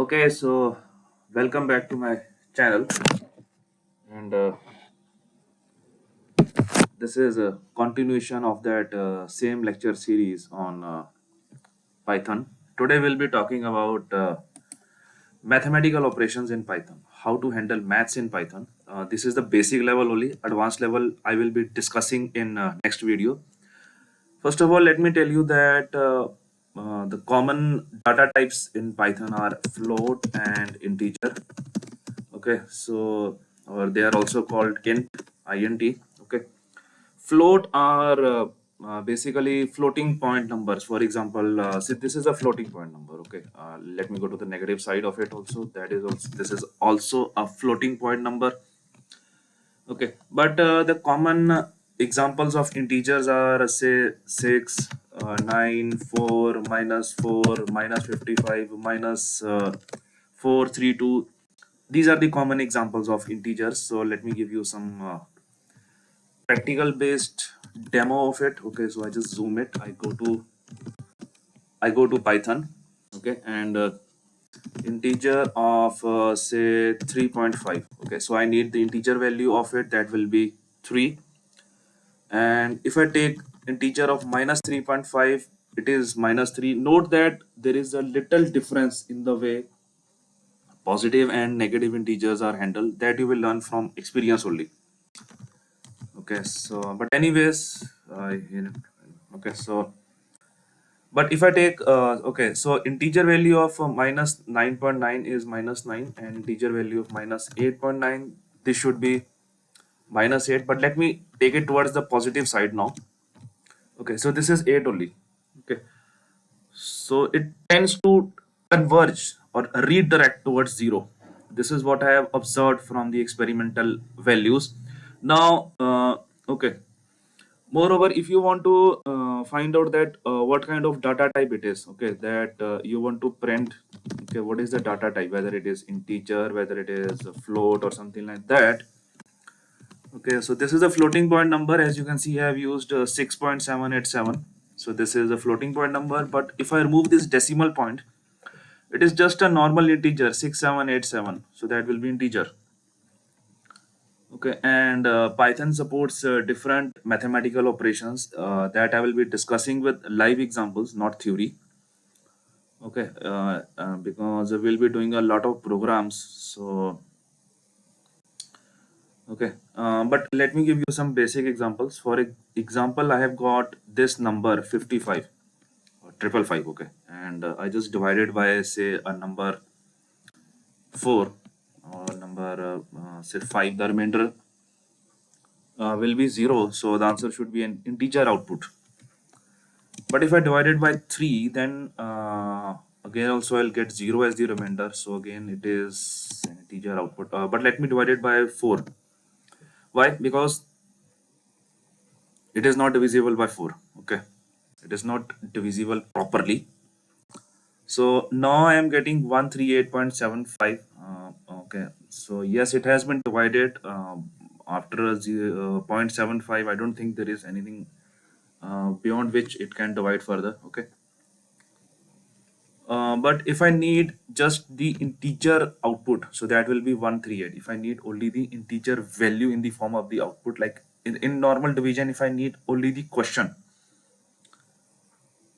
Okay, so welcome back to my channel, and this is a continuation of that same lecture series on Python. Today we'll be talking about mathematical operations in Python, how to handle maths in Python. This is the basic level only. Advanced level I will be discussing in next video. First of all, let me tell you that the common data types in Python are float and integer. Okay, so or they are also called int. Okay, float are basically floating point numbers. For example, see, this is a floating point number. Okay, let me go to the negative side of it also. That is also, this is also a floating point number. Okay, but the common examples of integers are say 6, 9, 4, -4, -55, -4, 3, 2. These are the common examples of integers. So let me give you some practical based demo of it. Okay, so I just zoom it. I go to Python. Okay, and integer of say 3.5. Okay, so I need the integer value of it, that will be 3. And if I take integer of -3.5, it is -3. Note that there is a little difference in the way positive and negative integers are handled, that you will learn from experience only. Okay, so but anyways, okay, so but if I take okay, so integer value of -9.9 is -9, and integer value of -8.9, this should be -8. But let me take it towards the positive side now. Okay, so this is 8 only. Okay, so it tends to converge or redirect towards 0. This is what I have observed from the experimental values. Now, okay, moreover, if you want to find out that what kind of data type it is, okay, that you want to print, okay, what is the data type, whether it is integer, whether it is a float or something like that. Okay, so this is a floating point number. As you can see, I have used 6.787. So this is a floating point number, but if I remove this decimal point, it is just a normal integer 6787. So that will be integer. Okay, and Python supports different mathematical operations that I will be discussing with live examples, not theory. Okay, because we'll be doing a lot of programs. So, okay, but let me give you some basic examples. For example, I have got this number 55 or 555. Okay, and I just divided by say a number 4 or number say 5. The remainder will be 0. So the answer should be an integer output. But if I divide it by 3, then again also I'll get 0 as the remainder. So again it is an integer output. But let me divide it by 4. Why? Because it is not divisible by 4. Okay, it is not divisible properly. So now I am getting 138.75. Okay, so yes, it has been divided after 0.75. I don't think there is anything beyond which it can divide further. Okay, but if I need just the integer output, so that will be 138. If I need only the integer value in the form of the output, like in normal division, if I need only the question.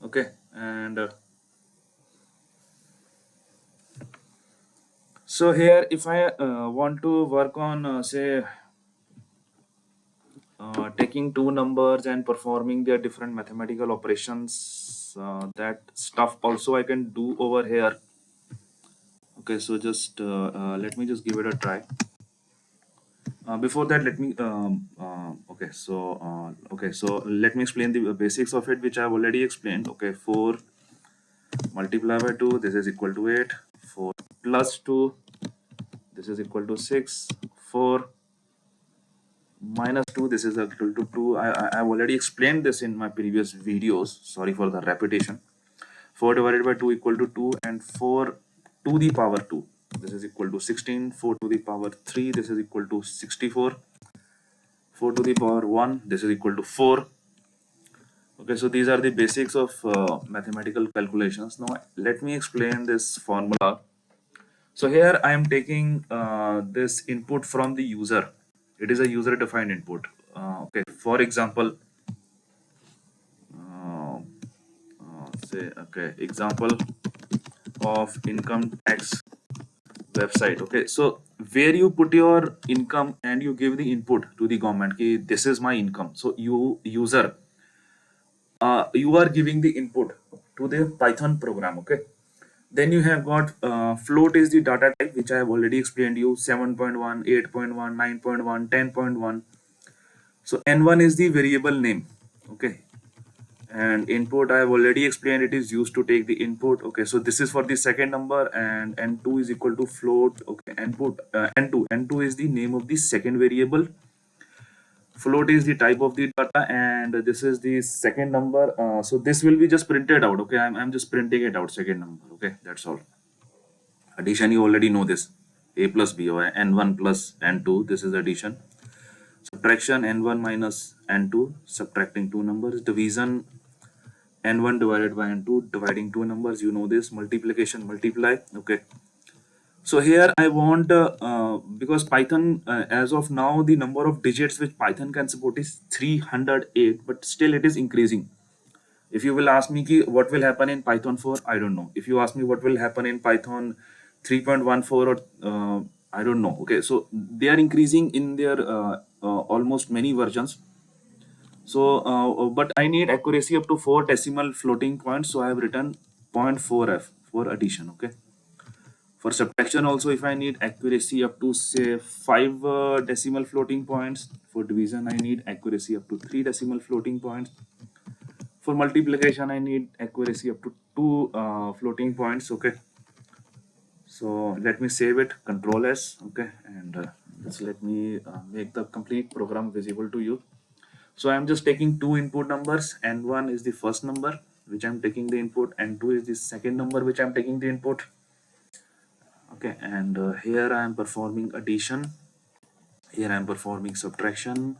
Okay, and so here if I want to work on say taking two numbers and performing their different mathematical operations, that stuff also I can do over here. Okay, so just let me just give it a try. Before that, let me okay, so let me explain the basics of it, which I have already explained. Okay, 4 multiplied by 2, this is equal to 8. 4 plus 2, this is equal to 6. 4 minus 2, this is equal to 2. I've already explained this in my previous videos. Sorry for the repetition. 4 divided by 2 equal to 2, and 4 to the power 2, this is equal to 16. 4 to the power 3, this is equal to 64. 4 to the power 1, this is equal to 4. Okay, so these are the basics of mathematical calculations. Now let me explain this formula. So here I am taking this input from the user. It is a user defined input. Okay, for example, uh, say, okay, example of income tax website. Okay, so where you put your income and you give the input to the government, ki, this is my income. So you user, you are giving the input to the Python program. Okay, then you have got float is the data type, which I have already explained you, 7.1, 8.1, 9.1, 10.1. So n1 is the variable name. Okay, and input I have already explained, it is used to take the input. Okay, so this is for the second number, and n2 is equal to float. Okay, input n2 is the name of the second variable, float is the type of the data, and this is the second number. So this will be just printed out. Okay, I'm just printing it out, second number. Okay, that's all. Addition, you already know this, a plus b, or n1 plus n2, this is addition. Subtraction, n1 minus n2, subtracting two numbers. Division, n1 divided by n2, dividing two numbers, you know this. Multiplication, multiply. Okay, so here I want because Python, as of now, the number of digits which Python can support is 308, but still it is increasing. If you will ask me ki, what will happen in Python 4, I don't know. If you ask me what will happen in Python 3.14, or I don't know. Okay, so they are increasing in their almost many versions. So, but I need accuracy up to 4 decimal floating points. So I have written 0.4f for addition. Okay. For subtraction also, if I need accuracy up to say 5 decimal floating points. For division, I need accuracy up to 3 decimal floating points. For multiplication, I need accuracy up to 2 floating points. Okay. So let me save it, Control S. Okay, and just let me make the complete program visible to you. So I'm just taking two input numbers, and one is the first number which I'm taking the input, and two is the second number which I'm taking the input. Okay, and here I am performing addition, here I am performing subtraction,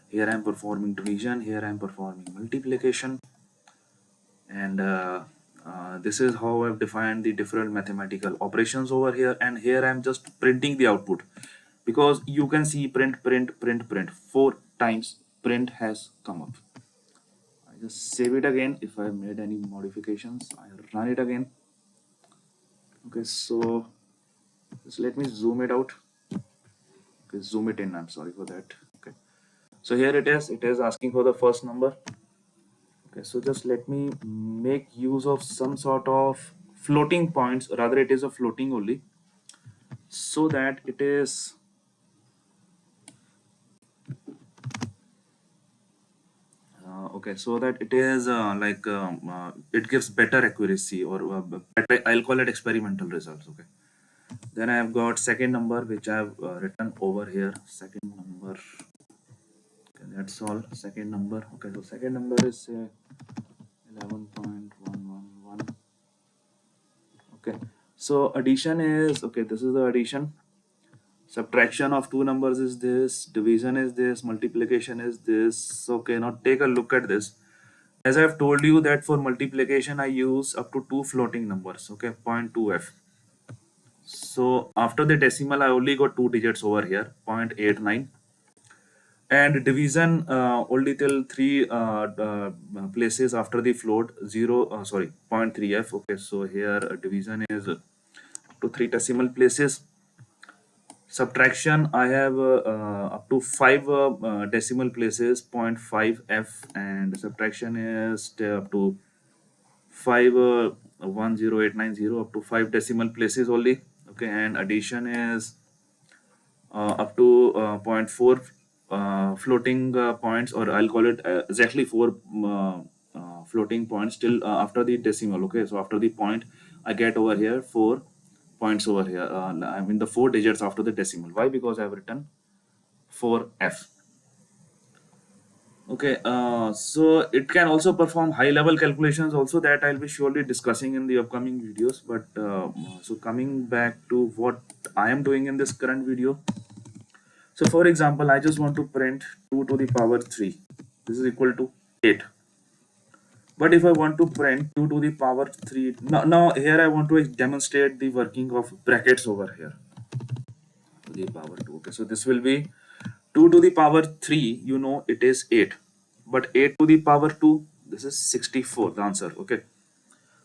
here I am performing division, here I am performing multiplication, and this is how I've defined the different mathematical operations over here. And here I'm just printing the output, because you can see print, print, print, print 4 times print has come up. I just save it again. If I made any modifications, I run it again. Okay, so just let me zoom it out. Okay, zoom it in, I'm sorry for that. Okay, so here it is asking for the first number. Okay, so just let me make use of some sort of floating points, rather it is a floating only, so that it is okay, so that it is it gives better accuracy, or better, I'll call it experimental results. Okay, then I have got second number which I have written over here, second number. Okay, that's all, second number. Okay, so second number is 11.111. Okay, so addition is, okay, this is the addition. Subtraction of two numbers is this, division is this, multiplication is this. Okay, now take a look at this. As I've told you that for multiplication I use up to two floating numbers. Okay, 0.2f. So after the decimal I only got two digits over here, 0.89. And division only till three places after the float, 0.3f. Okay, so here division is to three decimal places. Subtraction, I have up to 5 decimal places, 0.5f, and subtraction is up to 5 10890, up to 5 decimal places only. Okay, and addition is up to zero point 0.4 floating points, or I'll call it exactly 4 floating points till after the decimal. Okay, so after the point I get over here 4 points over here. I mean the 4 digits after the decimal. Why? Because I have written 4f. Okay, so it can also perform high level calculations also, that I'll be surely discussing in the upcoming videos. But so coming back to what I am doing in this current video. So for example, I just want to print 2 to the power 3. This is equal to 8. But if I want to print 2 to the power 3, now here I want to demonstrate the working of brackets over here. To the power 2. Okay, so this will be 2 to the power 3, you know it is 8. But 8 to the power 2, this is 64, the answer. Okay.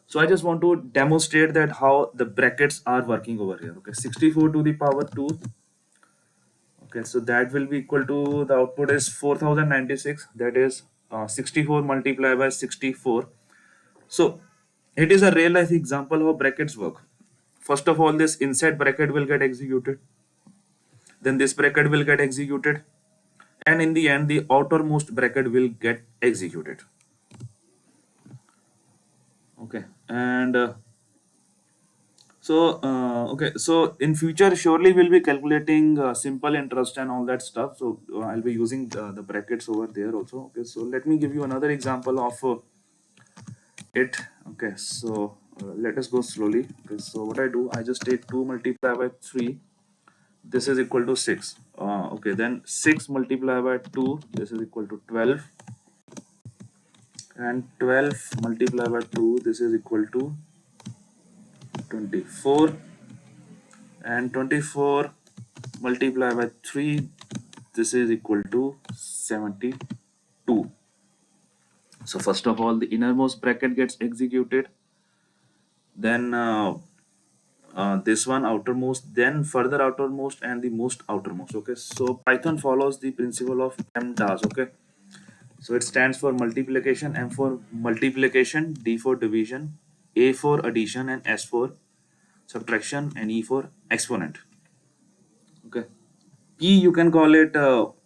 So I just want to demonstrate that how the brackets are working over here. Okay, 64 to the power 2. Okay, so that will be equal to, the output is 4096. That is 64 multiplied by 64. So it is a real life example how brackets work. First of all, this inside bracket will get executed. Then this bracket will get executed. And in the end, the outermost bracket will get executed. Okay. And okay, so in future, surely we'll be calculating simple interest and all that stuff. So I'll be using the brackets over there also. Okay, so let me give you another example of it. Okay, so let us go slowly. Okay, so what I do, I just take 2 multiplied by 3. This is equal to 6. Okay, then 6 multiplied by 2. This is equal to 12. And 12 multiplied by 2. This is equal to 24. And 24 multiplied by 3, this is equal to 72. So first of all, the innermost bracket gets executed, then this one outermost, then further outermost, and the most outermost. Okay, so Python follows the principle of MDAS. Okay, so it stands for multiplication, M for multiplication, D for division, A for addition, and S for subtraction, and E for exponent. Okay, P you can call it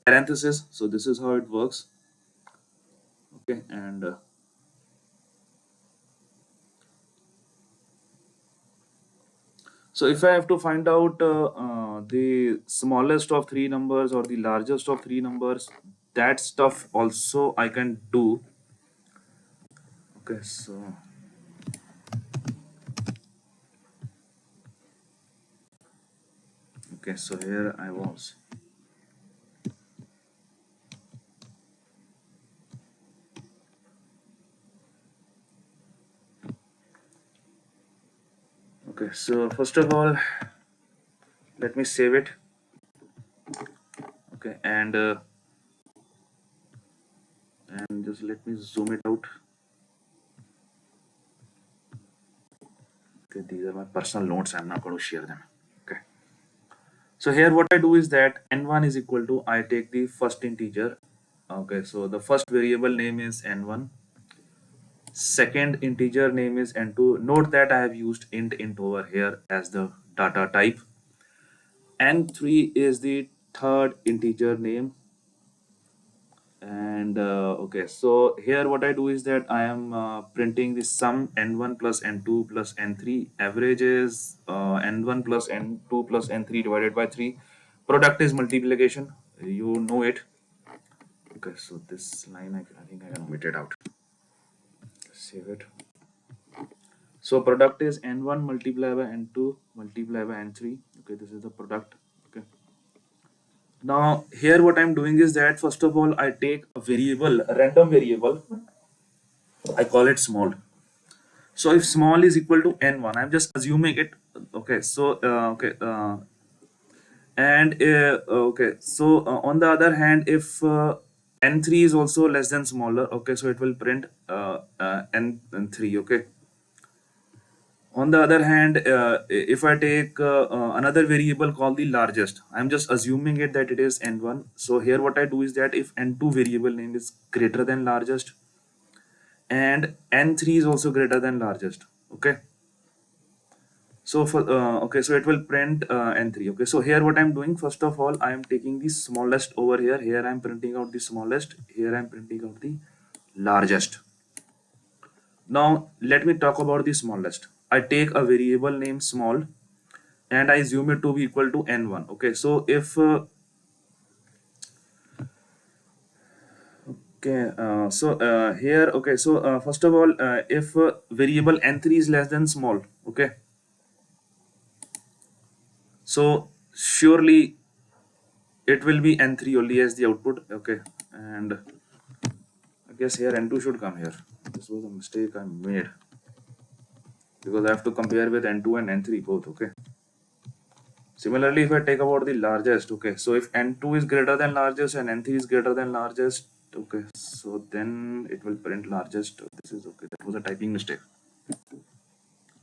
parenthesis. So this is how it works. Okay, and so if I have to find out the smallest of three numbers or the largest of three numbers, that stuff also I can do. Okay, so here I was. Okay, so first of all, let me save it. Okay, and just let me zoom it out. Okay, these are my personal notes. I'm not going to share them. Okay, so here what I do is that n1 is equal to, I take the first integer. Okay, so the first variable name is n1. Second integer name is n2. Note that I have used int over here as the data type. N3 is the third integer name. And okay, so here what I do is that I am printing the sum n1 plus n2 plus n3. Average is n1 plus n2 plus n3 divided by 3. Product is multiplication. You know it. Okay, so this line I think I can omit it out. Save it. So product is n1 multiplied by n2 multiplied by n3. Okay, this is the product. Okay. Now here what I'm doing is that first of all I take a variable, a random variable. I call it small. So if small is equal to n1, I'm just assuming it. Okay. So okay. So on the other hand, if n3 is also less than smaller, okay, so it will print n3. Okay. On the other hand, if I take another variable called the largest, I'm just assuming it that it is n1. So here what I do is that if n2 variable name is greater than largest and n3 is also greater than largest. Okay. So for okay, so it will print n3. Okay. So here what I'm doing, first of all, I am taking the smallest over here. Here I'm printing out the smallest. Here I'm printing out the largest. Now let me talk about the smallest. I take a variable name small and I assume it to be equal to n1. Okay, so if here, okay, so first of all, if variable n3 is less than small, okay, so surely it will be n3 only as the output. Okay, and I guess here n2 should come here. This was a mistake I made because I have to compare with N2 and N3 both. Okay. Similarly, if I take about the largest, okay, so if N2 is greater than largest and N3 is greater than largest, okay, so then it will print largest. This is okay. That was a typing mistake.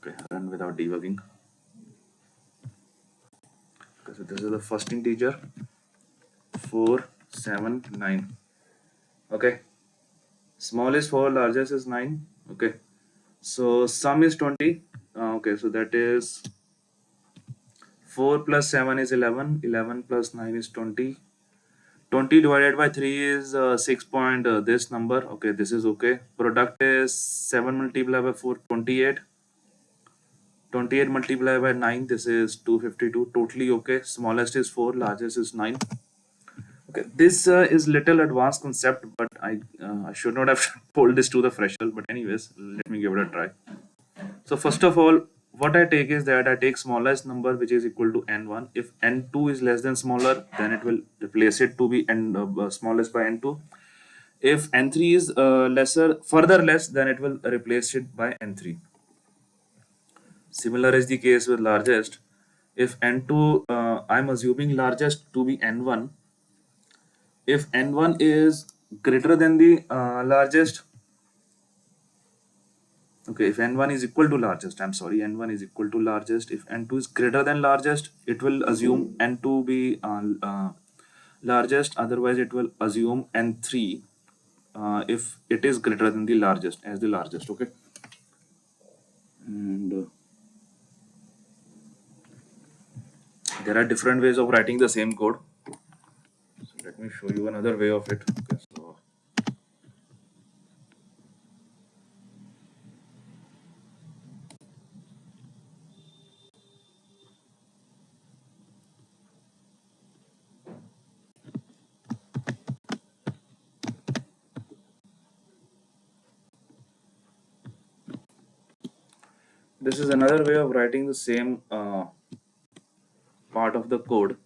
Okay, run without debugging. Okay, so this is the first integer 4, 7, 9. Okay, small is 4, largest is 9. Okay, so sum is 20. Okay, so that is 4 plus 7 is 11. 11 plus 9 is 20. 20 divided by 3 is 6 point this number. Okay, this is okay. Product is 7 multiplied by 4, 28. 28 multiplied by 9, this is 252. Totally okay. Smallest is 4, largest is 9. Okay, this is little advanced concept, but I should not have told this to the fresher. But anyways, let me give it a try. So first of all, what I take is that I take smallest number which is equal to n1. If n2 is less than smaller, then it will replace it to be n smallest by n2. If n3 is further less, then it will replace it by n3. Similar is the case with largest. If n2, I'm assuming largest to be n1. If n1 is greater than the largest, okay, if n1 is equal to largest, I'm sorry, n1 is equal to largest. If n2 is greater than largest, it will assume n2 be largest. Otherwise, it will assume n3 if it is greater than the largest as the largest. Okay, and there are different ways of writing the same code. So let me show you another way of it. Okay, so this is another way of writing the same part of the code.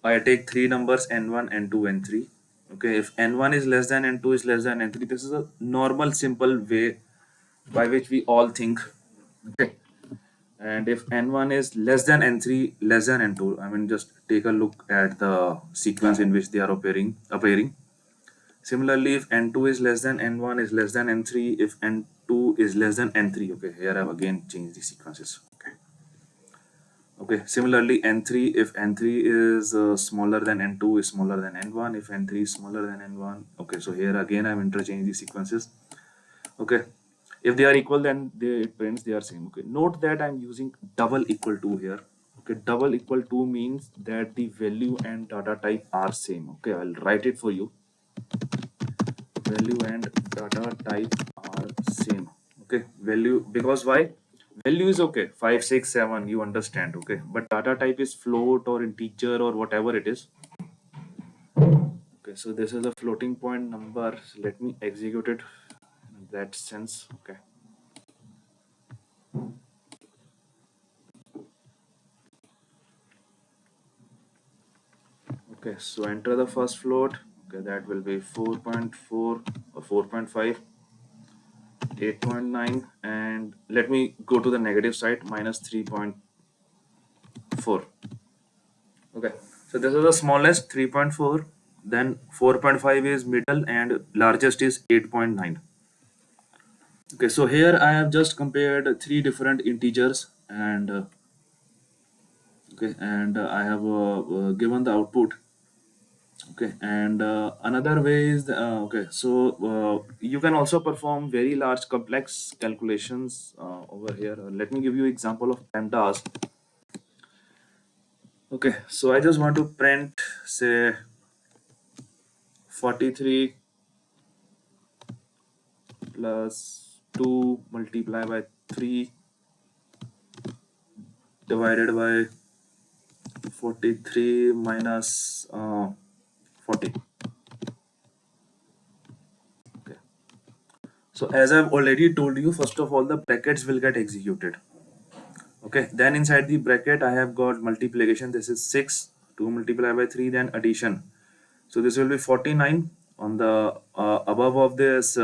I take three numbers n1, n2, n3. Okay, if n1 is less than n2 is less than n3, this is a normal simple way by which we all think. Okay, and if n1 is less than n3 less than n2, I mean just take a look at the sequence in which they are appearing. Similarly, if n2 is less than n1 is less than n3, if n2 is less than n3, okay, here I've again changed the sequences. Okay. Okay, similarly n3, if n3 is smaller than n2 is smaller than n1, if n3 is smaller than n1, okay, so here again I've interchanged the sequences. Okay, if they are equal, then it prints they are same. Okay, note that I'm using double equal to here. Okay, double equal to means that the value and data type are same. Okay, I'll write it for you. Value and data type are same. Okay, value, because why? Value is okay, 5, 6, 7, you understand. Okay, but data type is float or integer or whatever it is. Okay, so this is a floating point number. So let me execute it in that sense. Okay. Okay, so enter the first float. Okay, that will be 4.4 or 4.5, 8.9, and let me go to the negative side, minus 3.4. Okay, so this is the smallest, 3.4, then 4.5 is middle, and largest is 8.9. Okay, so here I have just compared three different integers, and okay, and I have given the output. Okay, and another way is okay, so you can also perform very large complex calculations over here. Let me give you example of PEMDAS. Okay, so I just want to print say 43 plus 2 multiplied by 3 divided by 43 minus 40. Okay, so as I've already told you, first of all the brackets will get executed. Okay, then inside the bracket I have got multiplication. This is 6, 2 multiplied by 3, then addition. So this will be 49 on the above of this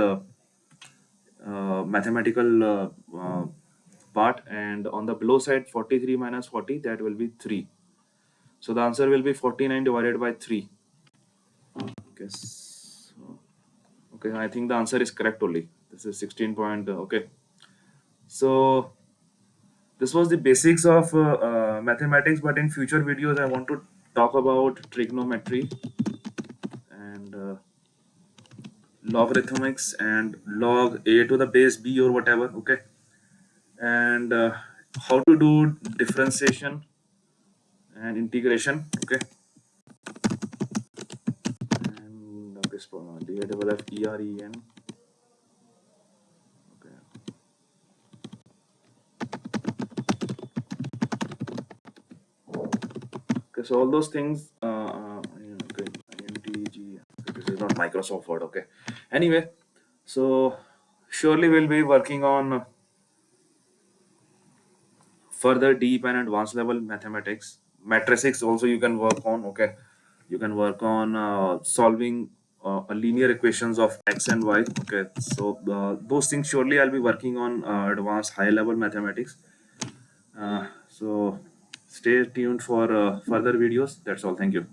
mathematical part, and on the below side 43 minus 40, that will be 3. So the answer will be 49 divided by 3. Okay, so, okay, I think the answer is correct only. This is 16 point. Okay, so this was the basics of mathematics, but in future videos I want to talk about trigonometry and logarithmics and log a to the base b or whatever. Okay, and how to do differentiation and integration. Okay, and okay, DAFFEREN. Okay, okay, so all those things. Yeah, okay, INTG. Okay, this is not Microsoft Word. Okay, anyway, so surely we'll be working on further deep and advanced level mathematics. Matrices also you can work on. Okay, you can work on solving linear equations of x and y. Okay, so those things surely I'll be working on advanced high level mathematics. So stay tuned for further videos. That's all. Thank you.